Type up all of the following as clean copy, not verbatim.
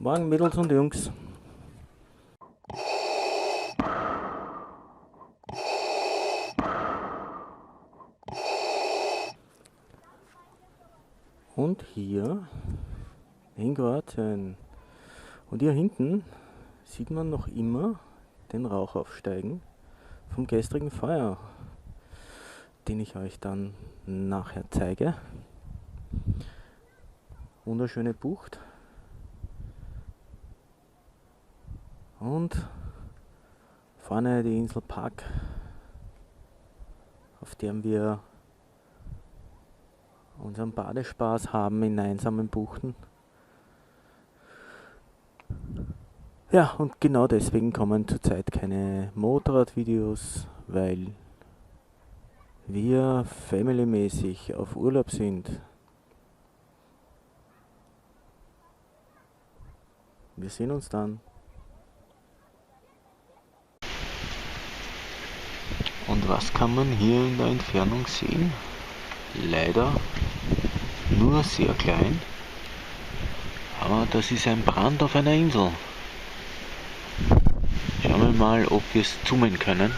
Morgen, Mädels und Jungs. Und hier in Kroatien. Und hier hinten sieht man noch immer den Rauch aufsteigen vom gestrigen Feuer, den ich euch dann nachher zeige. Wunderschöne Bucht. Und vorne die Insel Pag, auf der wir unseren Badespaß haben in einsamen Buchten. Ja, und genau deswegen kommen zurzeit keine Motorradvideos, weil wir familymäßig auf Urlaub sind. Wir sehen uns dann. Und was kann man hier in der Entfernung sehen? Leider nur sehr klein, aber das ist ein Brand auf einer Insel. Schauen wir mal, ob wir es zoomen können.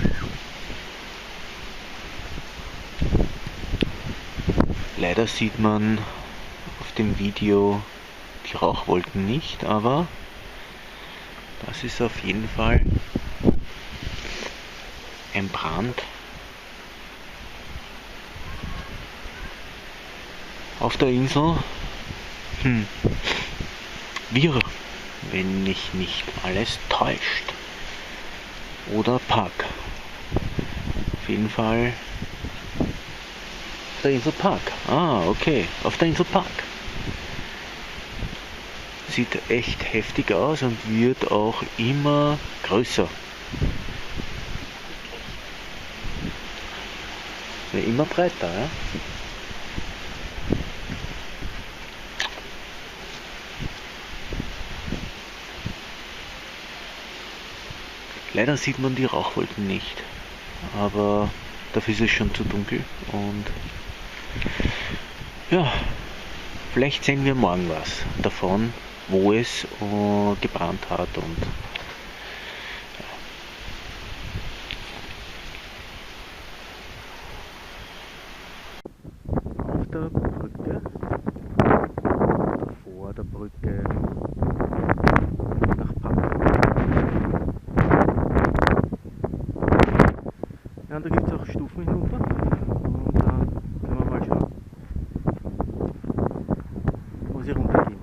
Leider sieht man auf dem Video die Rauchwolken nicht, aber das ist auf jeden Fall ein Brand auf der Insel. Wir, wenn mich nicht alles täuscht. Oder Pag. Auf jeden Fall auf der Insel Pag. Ah, okay, auf der Insel Pag. Sieht echt heftig aus und wird auch immer größer. Wird immer breiter, ja? Leider sieht man die Rauchwolken nicht, aber dafür ist es schon zu dunkel und ja, vielleicht sehen wir morgen was davon, wo es gebrannt hat und auf der Brücke, vor der Brücke nach Pag. Ja, und da gibt es auch Stufen hinunter und dann können wir mal schauen, wo sie runtergehen.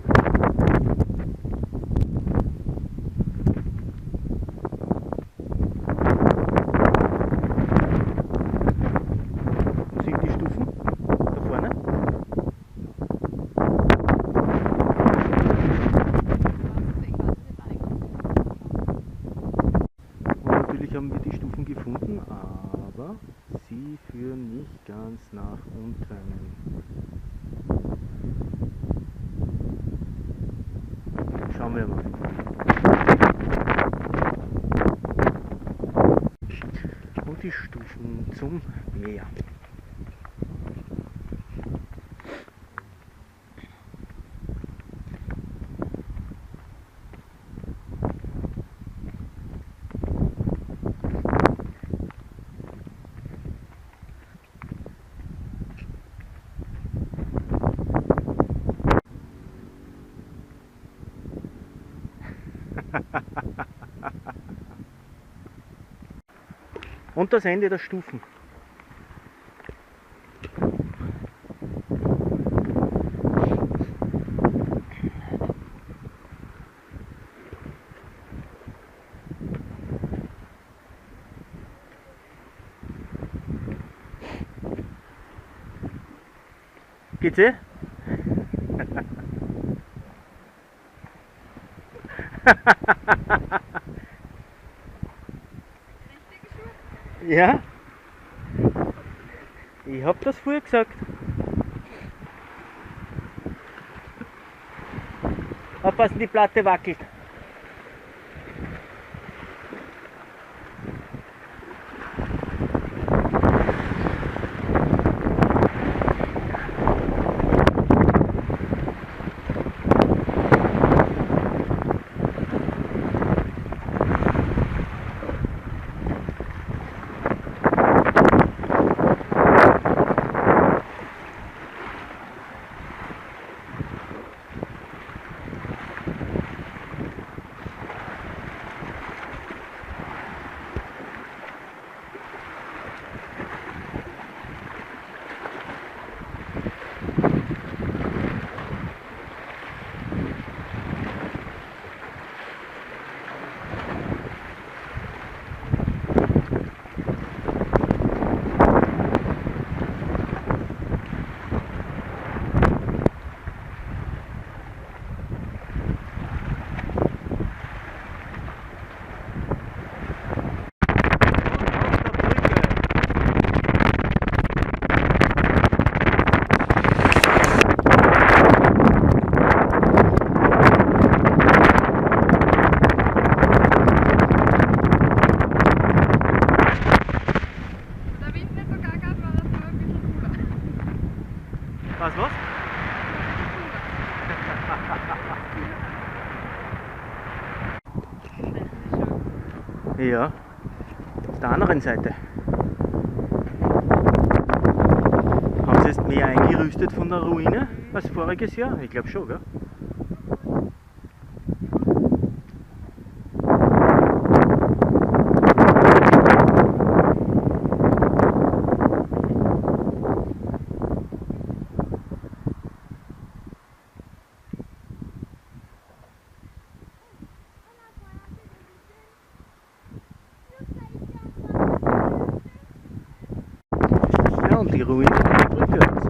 Wo sind die Stufen? Da vorne? Und natürlich haben wir die Stufen gefunden, aber sie führen nicht ganz nach unten. Schauen wir mal. Und die Stufen zum Meer. Und das Ende der Stufen. Geht's eh? Ja? Ich hab das vorher gesagt. Aufpassen, die Platte wackelt. Ja, auf der anderen Seite. Haben sie jetzt mehr eingerüstet von der Ruine als voriges Jahr? Ich glaube schon, gell? Ja, und die Ruine geht rückwärts.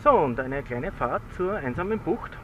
So, und eine kleine Fahrt zur einsamen Bucht.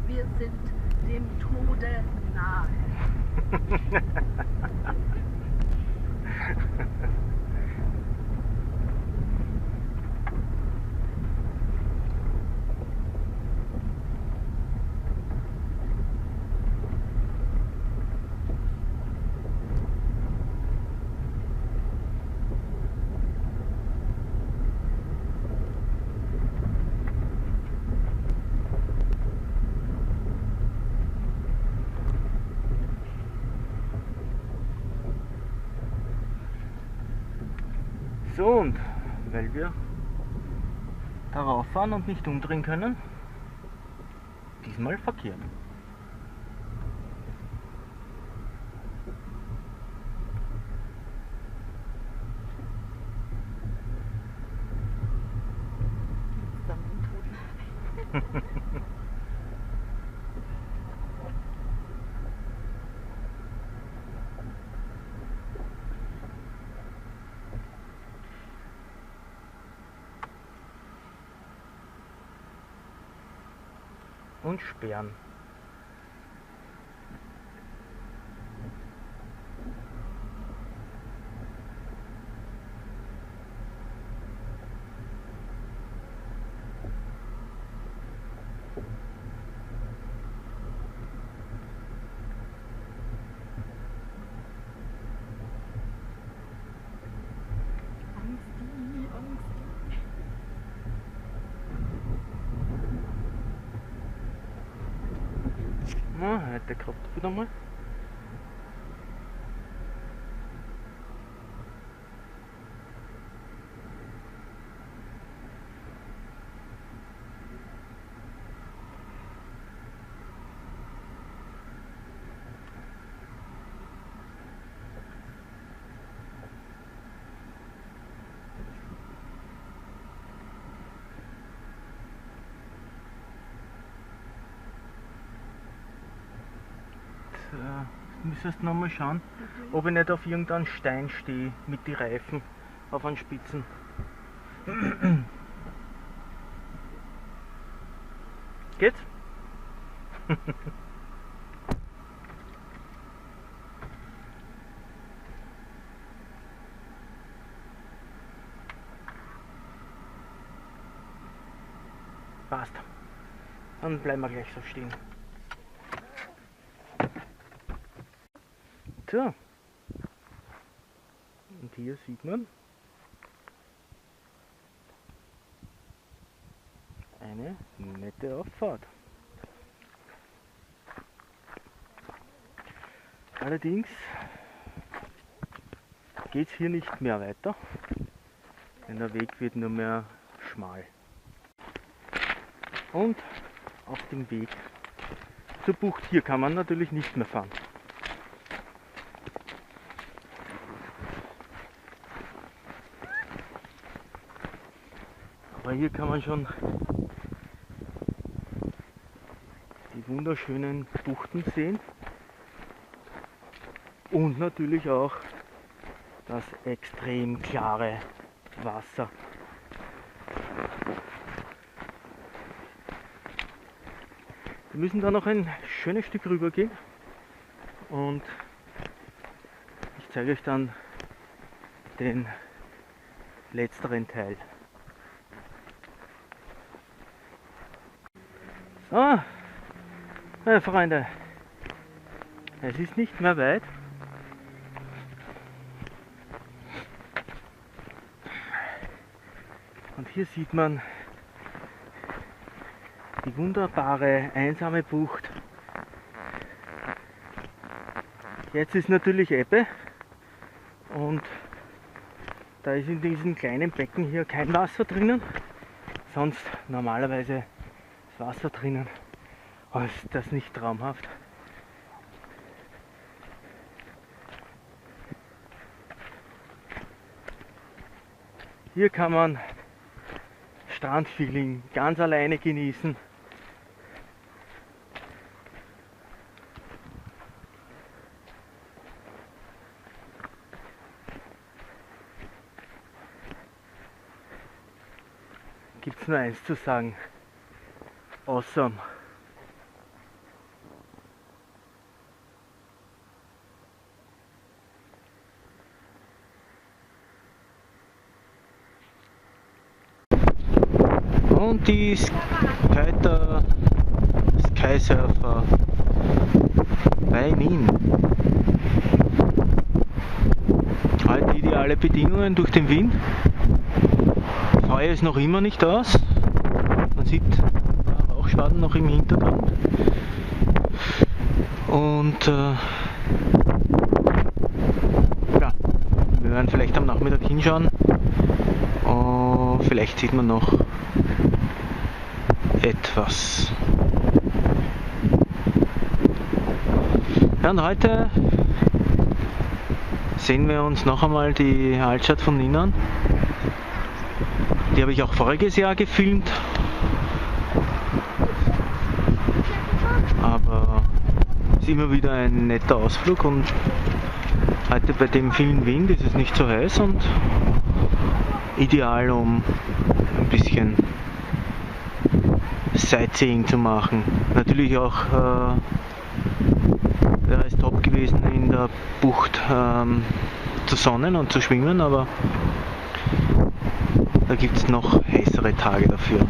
Wir sind dem Tode nahe. So, und weil wir darauf fahren und nicht umdrehen können, diesmal verkehrt. Dann dem Tod nahe. Und sperren. Na, heute gehabt wieder mal. Müsstest noch mal schauen, ob ich nicht auf irgendeinen Stein stehe mit den Reifen auf einen Spitzen. Geht's? Passt. Dann bleiben wir gleich so stehen. So. Und hier sieht man eine nette Auffahrt. Allerdings geht es hier nicht mehr weiter, denn der Weg wird nur mehr schmal. Und auf dem Weg zur Bucht hier kann man natürlich nicht mehr fahren. Aber hier kann man schon die wunderschönen Buchten sehen und natürlich auch das extrem klare Wasser. Wir müssen da noch ein schönes Stück rüber gehen und ich zeige euch dann den letzteren Teil. So, meine Freunde, es ist nicht mehr weit. Und hier sieht man die wunderbare, einsame Bucht. Jetzt ist natürlich Ebbe und da ist in diesem kleinen Becken hier kein Wasser drinnen, sonst normalerweise ist Wasser drinnen. Oh, ist das nicht traumhaft? Hier kann man Strandfeeling ganz alleine genießen. Gibt es nur eins zu sagen: awesome. Und die Skysurfer bei Wien. Halt ideale Bedingungen durch den Wind. Feuer ist noch immer nicht aus. Man sieht Rauchschwaden noch im Hintergrund. Und ja, wir werden vielleicht am Nachmittag hinschauen. Vielleicht sieht man noch etwas. Ja, und heute sehen wir uns noch einmal die Altstadt von Wien an. Die habe ich auch voriges Jahr gefilmt. Aber es ist immer wieder ein netter Ausflug und heute bei dem vielen Wind ist es nicht so heiß und ideal, um ein bisschen Sightseeing zu machen. Natürlich auch wäre es top gewesen, in der Bucht zu sonnen und zu schwimmen, aber da gibt es noch heißere Tage dafür.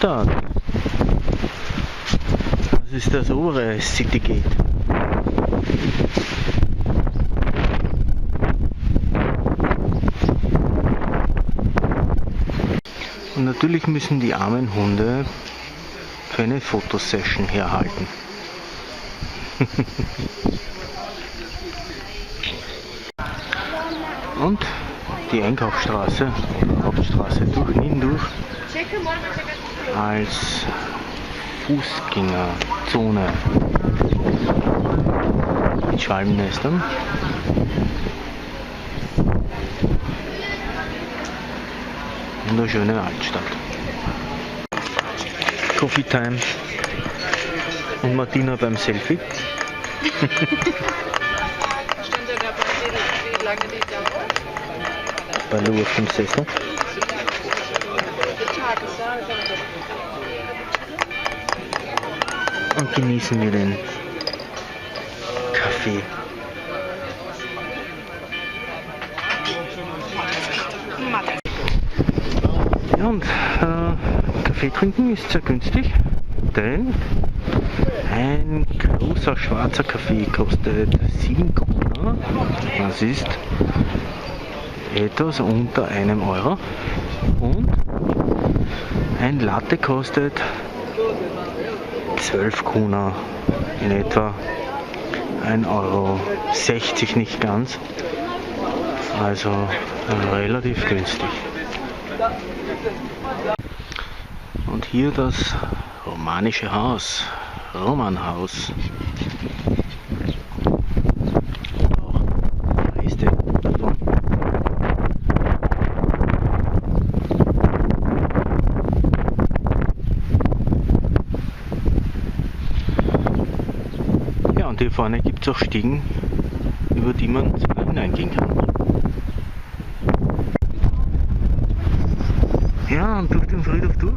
Altstadt. Das ist das obere Citygate. Und natürlich müssen die armen Hunde für eine Fotosession herhalten. Und die Einkaufsstraße, Hauptstraße durch hindurch als Fußgängerzone mit Schwalbennestern. Wunderschöne Altstadt. Coffee Time und Martina beim Selfie. Baloo auf dem Sessel. Und genießen wir den Kaffee. Ja, und Kaffee trinken ist sehr günstig, denn ein großer schwarzer Kaffee kostet 7 Kroner. Das ist etwas unter einem Euro. Und ein Latte kostet 12 Kroner, in etwa 1,60 Euro, nicht ganz. Also relativ günstig. Und hier das romanische Haus, Romanhaus. Ja, und hier vorne gibt es auch Stiegen, über die man hineingehen kann. Ja, und durch den Friedhof durch.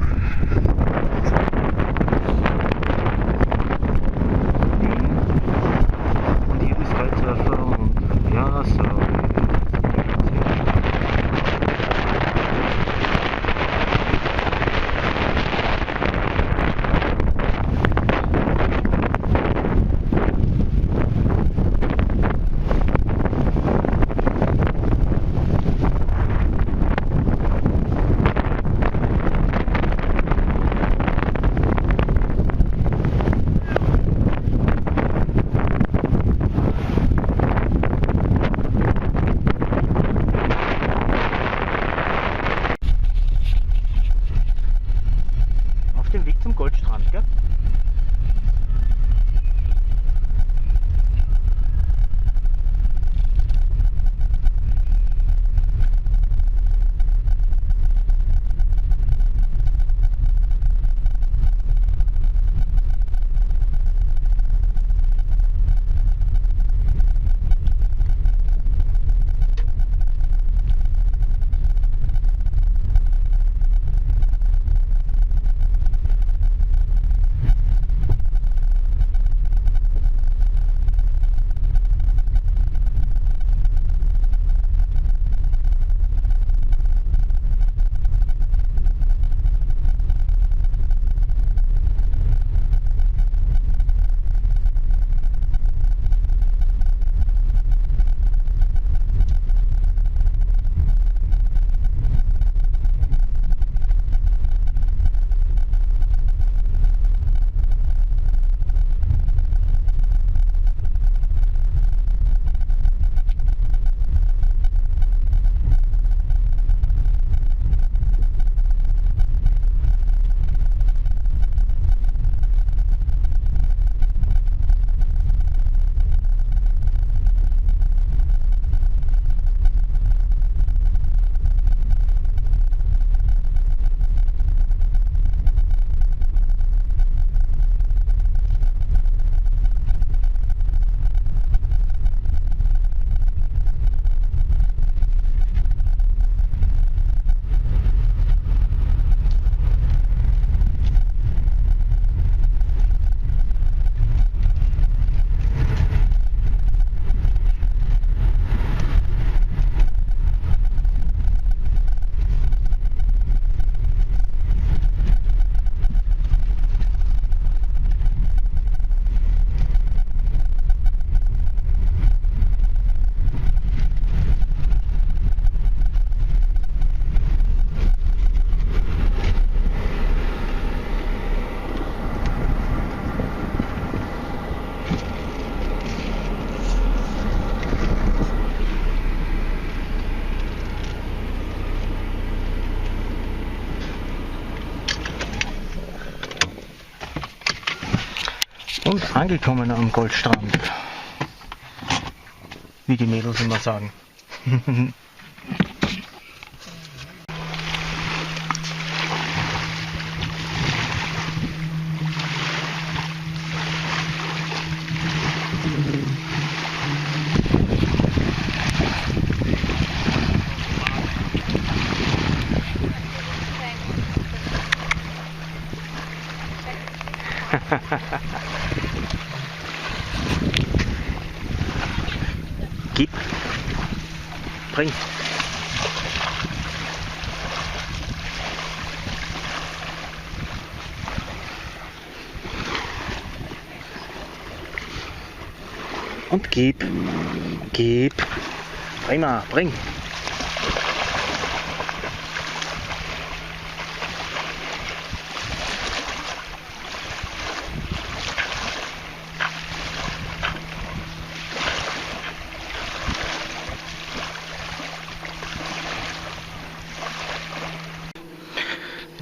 Und hier ist Kitesurfer und ja, so. Und angekommen am Goldstrand. Wie die Mädels immer sagen. Gib. Bring. Und gib. Gib. Prima, bring.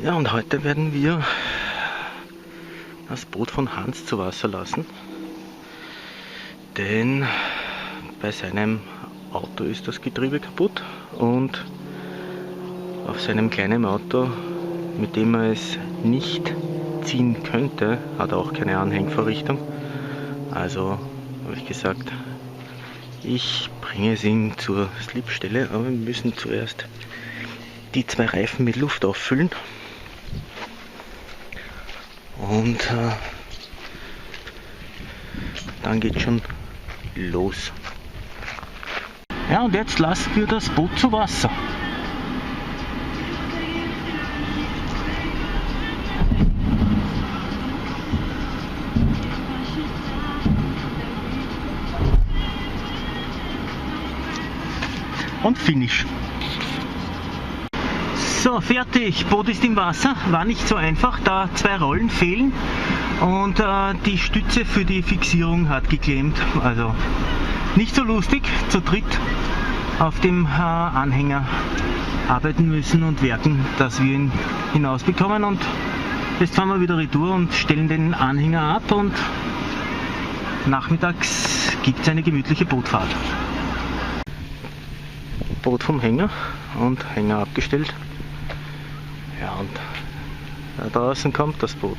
Ja, und heute werden wir das Boot von Hans zu Wasser lassen, denn bei seinem Auto ist das Getriebe kaputt und auf seinem kleinen Auto, mit dem er es nicht ziehen könnte, hat er auch keine Anhängvorrichtung. Also habe ich gesagt, ich bringe es ihm zur Slipstelle, aber wir müssen zuerst die 2 Reifen mit Luft auffüllen. Und dann geht schon los. Ja, und jetzt lassen wir das Boot zu Wasser. Und finish. So, fertig. Boot ist im Wasser. War nicht so einfach, da 2 Rollen fehlen und die Stütze für die Fixierung hat geklemmt. Also nicht so lustig, zu dritt auf dem Anhänger arbeiten müssen und werken, dass wir ihn hinausbekommen. Und jetzt fahren wir wieder retour und stellen den Anhänger ab und nachmittags gibt es eine gemütliche Bootfahrt. Boot vom Hänger und Hänger abgestellt. Ja, und da draußen kommt das Boot.